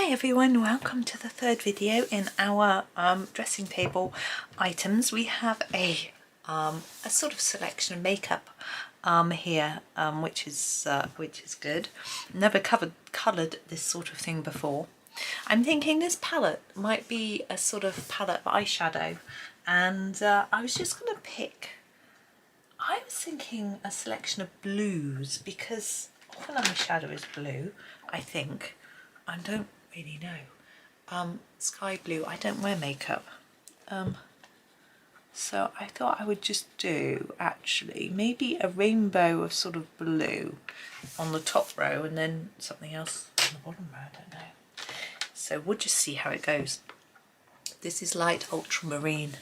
Hi everyone, welcome to the third video in our dressing table items. We have a sort of selection of makeup here, which is good. Never coloured this sort of thing before. I'm thinking this palette might be a sort of palette of eyeshadow, and I was just going to pick. I was thinking a selection of blues because often eyeshadow is blue, I think. I don't really know. Sky blue, I don't wear makeup. So I thought I would just do actually maybe a rainbow of sort of blue on the top row and then something else on the bottom row, I don't know. So we'll just see how it goes. This is light ultramarine.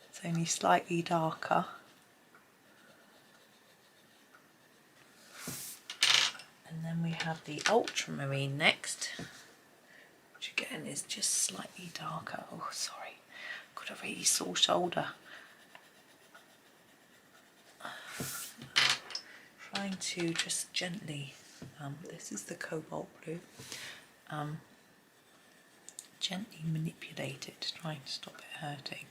It's only slightly darker. And then we have the ultramarine next, which again is just slightly darker. Oh, sorry, got a really sore shoulder. Trying to just gently, this is the cobalt blue, gently manipulate it to try and stop it hurting.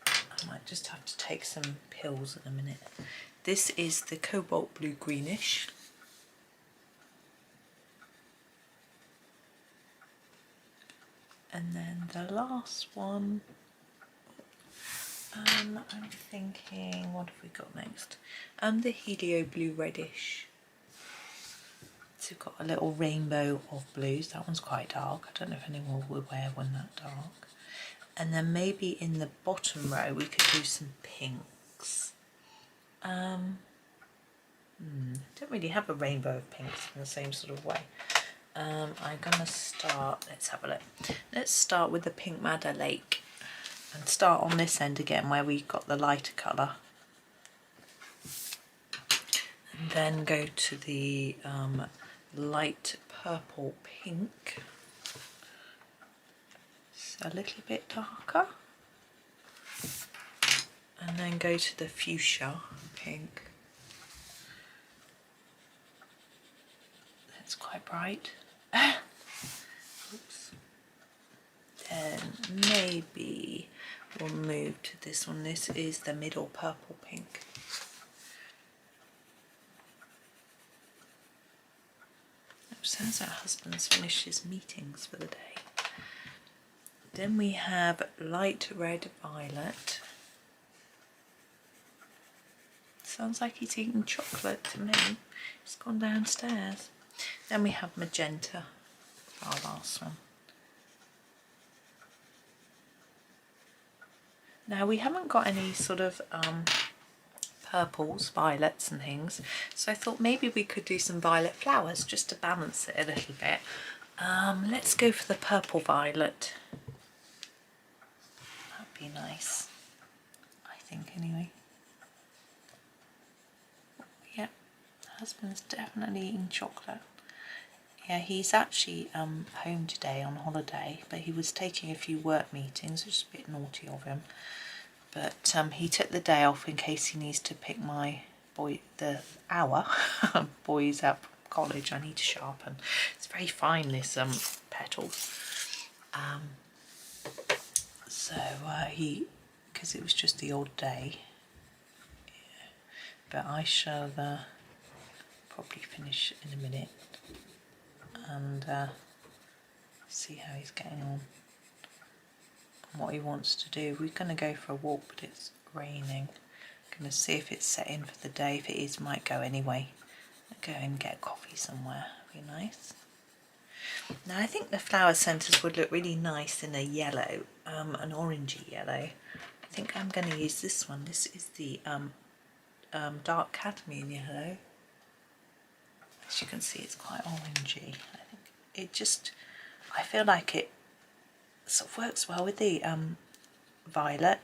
I might just have to take some pills in a minute. This is the cobalt bluegreenish. And then the last one, I'm thinking, what have we got next? The helio blue reddish. So we've got a little rainbow of blues. That one's quite dark. I don't know if anyone will wear one that dark. And then maybe in the bottom row we could do some pinks. Don't really have a rainbow of pinks in the same sort of way. I'm gonna start, let's have a look. Let's start with the Pink Madder Lake and start on this end again where we got the lighter colour. And then go to the light purple pink. It's a little bit darker. And then go to the fuchsia pink. That's quite bright. Oops. Then maybe we'll move to this one. This is the middle purple pink. It sounds like husband's finished his meetings for the day. Then we have light red violet. Sounds like he's eating chocolate to me. He's gone downstairs. Then we have magenta, our last one. Now we haven't got any sort of purples, violets and things, so I thought maybe we could do some violet flowers just to balance it a little bit. Let's go for the purple violet. That'd be nice, I think anyway. Yep, husband's definitely eating chocolate. Yeah, he's actually home today on holiday, but he was taking a few work meetings, which is a bit naughty of him. But he took the day off in case he needs to pick our boys up from college. I need to sharpen. It's very fine, this petals. Because it was just the odd day. Yeah. But I shall probably finish in a minute and see how he's getting on and what he wants to do. We're going to go for a walk, but it's raining. I'm going to see if it's set in for the day. If it is, might go anyway. I'll go and get a coffee somewhere. Be nice. Now I think the flower centres would look really nice in a yellow, an orangey yellow. I think I'm going to use this one. This is the dark cadmium yellow. As you can see, it's quite orangey. I think it just, I feel like it sort of works well with the violet.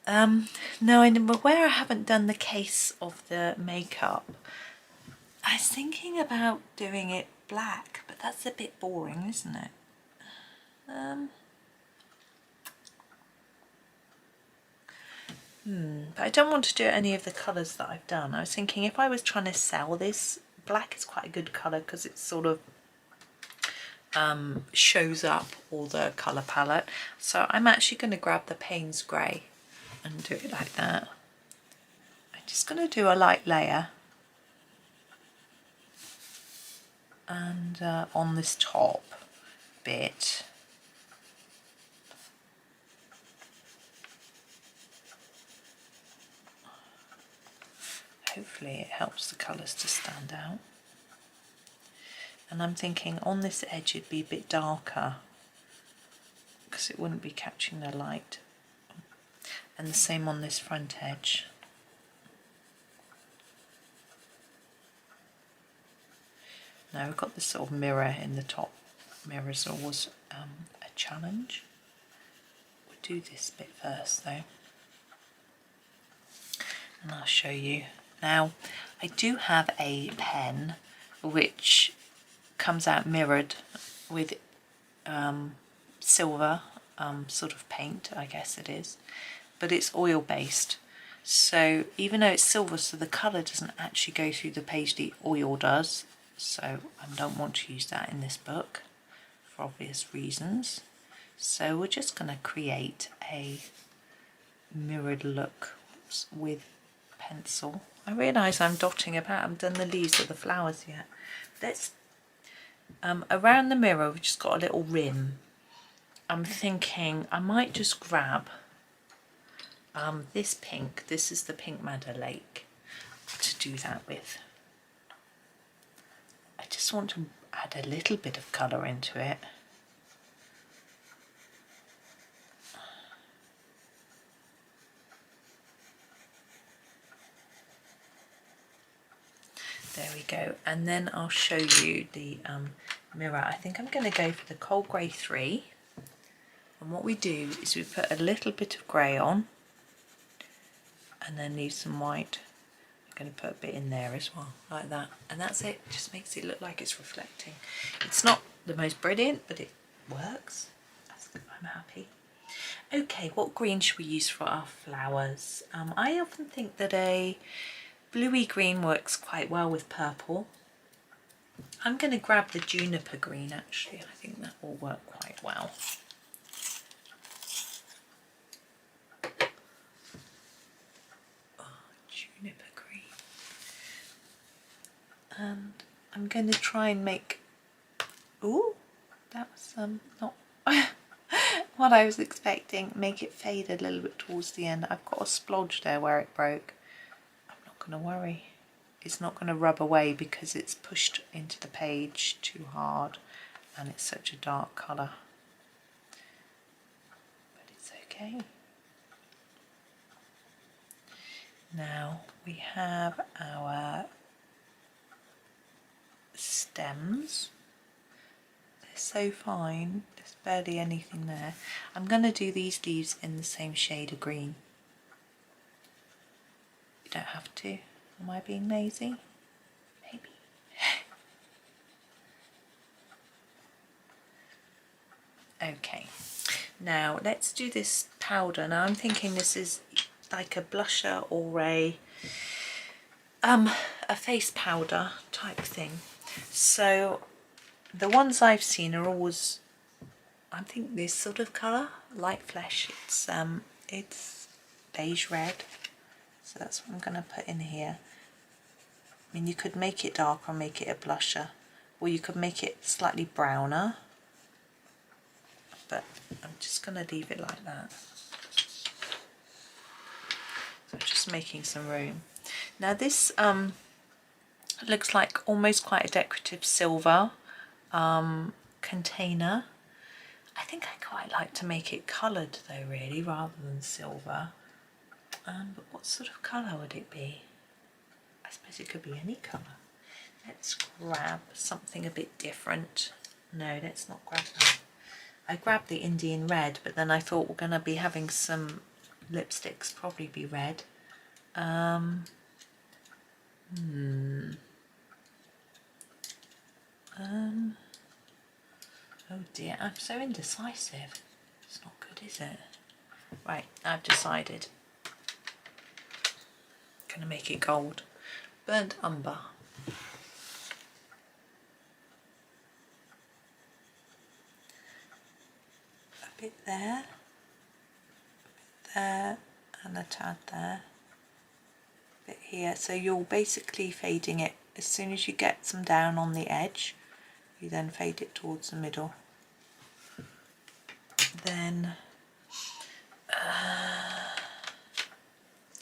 Now, where I haven't done the case of the makeup, I was thinking about doing it black, but that's a bit boring, isn't it? But I don't want to do any of the colours that I've done. I was thinking if I was trying to sell this, black is quite a good colour because it sort of shows up all the colour palette. So I'm actually going to grab the Paynes grey and do it like that. I'm just going to do a light layer and on this top bit. Hopefully it helps the colours to stand out. And I'm thinking on this edge it'd be a bit darker because it wouldn't be catching the light. And the same on this front edge. Now we've got this sort of mirror in the top. Mirrors are always a challenge. We'll do this bit first though. And I'll show you. Now I do have a pen which comes out mirrored with silver sort of paint, I guess it is, but it's oil based, so even though it's silver, so the colour doesn't actually go through the page, the oil does, so I don't want to use that in this book for obvious reasons. So we're just going to create a mirrored look with pencil. I realise I'm dotting about, I haven't done the leaves or the flowers yet. Let's around the mirror we've just got a little rim. I'm thinking I might just grab this pink. This is the Pink Madder Lake to do that with. I just want to add a little bit of colour into it. There we go, and then I'll show you the mirror. I think I'm going to go for the Cold Grey 3, and what we do is we put a little bit of grey on and then leave some white. I'm going to put a bit in there as well, like that, and that's it. Just makes it look like it's reflecting. It's not the most brilliant, but it works. I'm happy. Okay, what green should we use for our flowers? I often think that a bluey green works quite well with purple. I'm going to grab the juniper green actually. I think that will work quite well. Oh, juniper green. And I'm going to try and make... Ooh, that was not what I was expecting. Make it fade a little bit towards the end. I've got a splodge there where it broke. Going to worry, it's not going to rub away because it's pushed into the page too hard and it's such a dark colour, but it's okay. Now we have our stems. They're so fine, there's barely anything there. I'm going to do these leaves in the same shade of green. You don't have to. Am I being lazy? Maybe. Okay, now let's do this powder. Now I'm thinking this is like a blusher or a face powder type thing. So the ones I've seen are always, I think, this sort of colour, light flesh. It's beige red. So that's what I'm going to put in here. I mean, you could make it darker and make it a blusher, or you could make it slightly browner, but I'm just going to leave it like that. So I'm just making some room. Now this looks like almost quite a decorative silver container. I think I quite like to make it coloured though, really, rather than silver. But what sort of colour would it be? I suppose it could be any colour. Let's grab something a bit different. No, let's not grab that. I grabbed the Indian red, but then I thought we're going to be having some lipsticks, probably be red. Oh dear, I'm so indecisive. It's not good, is it? Right, I've decided. going to make it gold. Burnt umber. A bit there, and a tad there, a bit here. So you're basically fading it as soon as you get some down on the edge, you then fade it towards the middle. Then,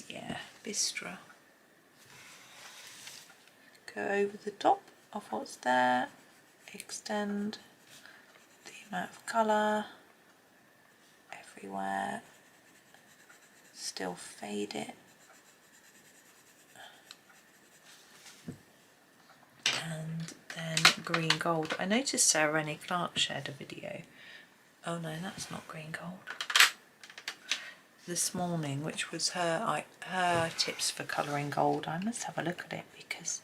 yeah, bistre. Go over the top of what's there, extend the amount of colour everywhere, still fade it, and then green gold. I noticed Sarah Rennie Clark shared a video, oh no, that's not green gold, this morning, which was her tips for colouring gold. I must have a look at it because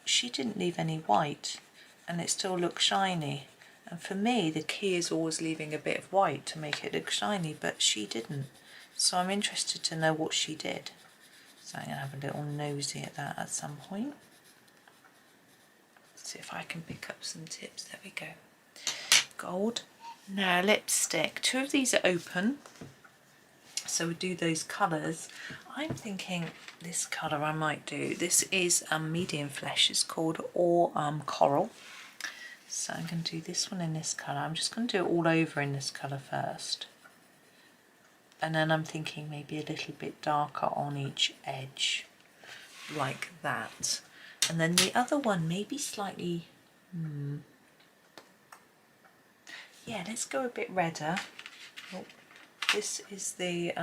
she didn't leave any white and it still looks shiny. And for me, the key is always leaving a bit of white to make it look shiny, but she didn't. So I'm interested to know what she did. So I'm going to have a little nosy at that at some point. See if I can pick up some tips. There we go. Gold. Now lipstick. 2 of these are open. So we do those colours. I'm thinking this colour I might do. This is medium flesh. It's called or coral. So I'm going to do this one in this colour. I'm just going to do it all over in this colour first. And then I'm thinking maybe a little bit darker on each edge, like that. And then the other one maybe slightly, yeah, let's go a bit redder. Oh, this is the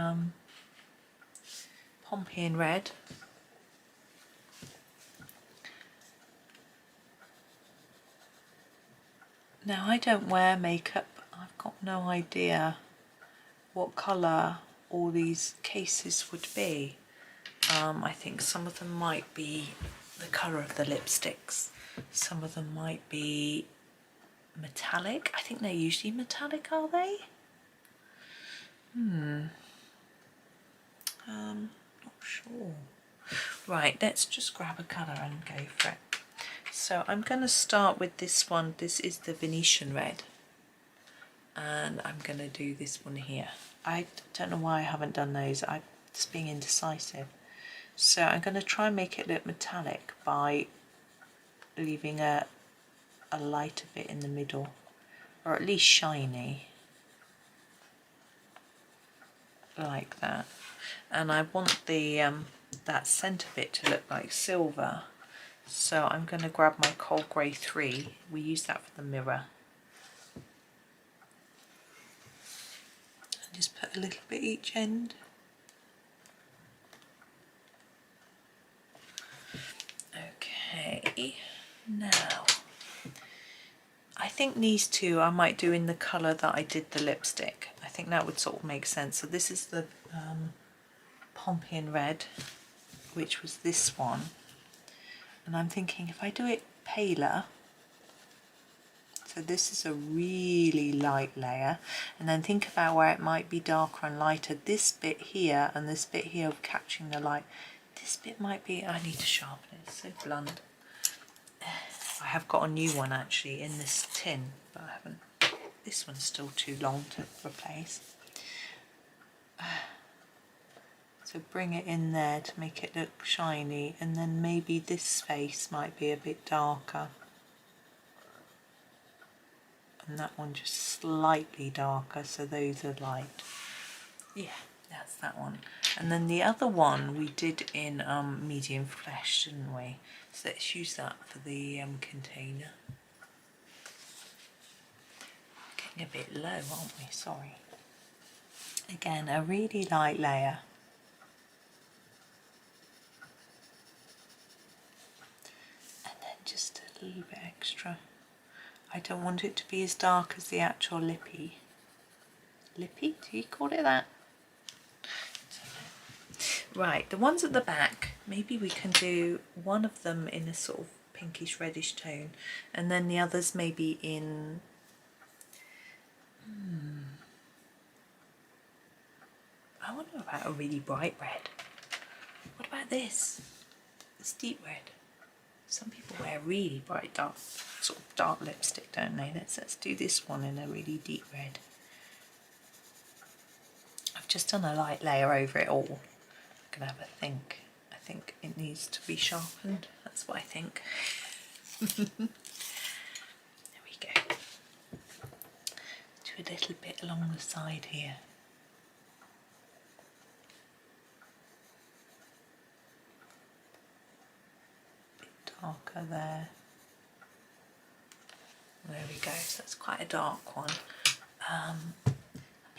Pompeian red. Now I don't wear makeup, I've got no idea what colour all these cases would be. I think some of them might be the colour of the lipsticks, some of them might be metallic. I think they're usually metallic, are they? Not sure. Right, let's just grab a colour and go for it. So I'm going to start with this one. This is the Venetian red, and I'm going to do this one here. I don't know why I haven't done those. I'm just being indecisive. So I'm going to try and make it look metallic by leaving a lighter bit in the middle, or at least shiny, like that. And I want the that centre bit to look like silver. So I'm going to grab my Cold Grey 3. We use that for the mirror. And just put a little bit each end. Okay, now I think these two I might do in the colour that I did the lipstick. I think that would sort of make sense. So this is the Pompeian red, which was this one. And I'm thinking if I do it paler, so this is a really light layer, and then think about where it might be darker and lighter. This bit here and this bit here of catching the light, this bit might be, I need to sharpen it, it's so blunt. I have got a new one actually in this tin, but I haven't, this one's still too long to replace. So bring it in there to make it look shiny, and then maybe this space might be a bit darker. And that one just slightly darker, so those are light. Yeah, that's that one. And then the other one we did in medium flesh, didn't we? So let's use that for the container. Getting a bit low, aren't we? Sorry. Again, a really light layer. Just a little bit extra. I don't want it to be as dark as the actual lippy. Lippy? Do you call it that? Right, the ones at the back, maybe we can do one of them in a sort of pinkish reddish tone, and then the others maybe in I wonder about a really bright red. What about about this? It's deep red. Some people wear really bright dark, sort of dark lipstick, don't they? Let's do this one in a really deep red. I've just done a light layer over it all. I'm gonna have a think. I think it needs to be sharpened. That's what I think. There we go. Do a little bit along the side here. Darker there. There we go, so that's quite a dark one. I'm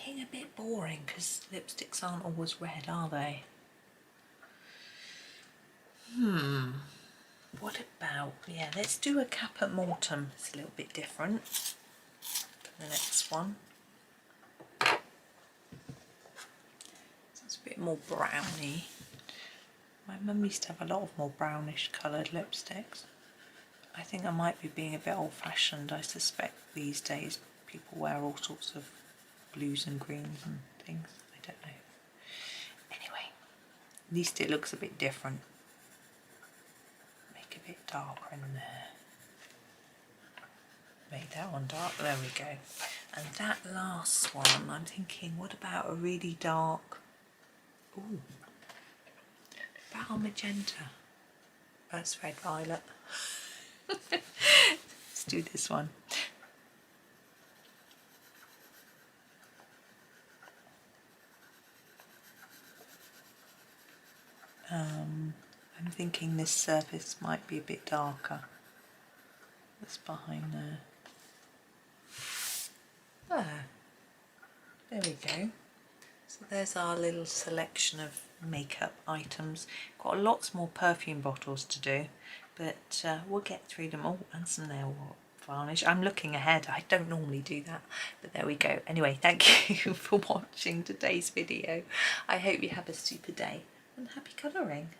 being a bit boring because lipsticks aren't always red, are they? What about, yeah, let's do a caput mortuum. It's a little bit different for the next one. So it's a bit more browny. My mum used to have a lot of more brownish coloured lipsticks. I think I might be being a bit old-fashioned. I suspect these days people wear all sorts of blues and greens and things. I don't know. Anyway, at least it looks a bit different. Make a bit darker in there. Make that one dark. There we go. And that last one, I'm thinking, what about a really dark... Ooh. About a magenta. That's red violet. Let's do this one. I'm thinking this surface might be a bit darker. That's behind there. There we go. So there's our little selection of makeup items. Got lots more perfume bottles to do, but we'll get through them all, and some nail varnish. I'm looking ahead. I don't normally do that, but there we go. Anyway, thank you for watching today's video. I hope you have a super day and happy colouring.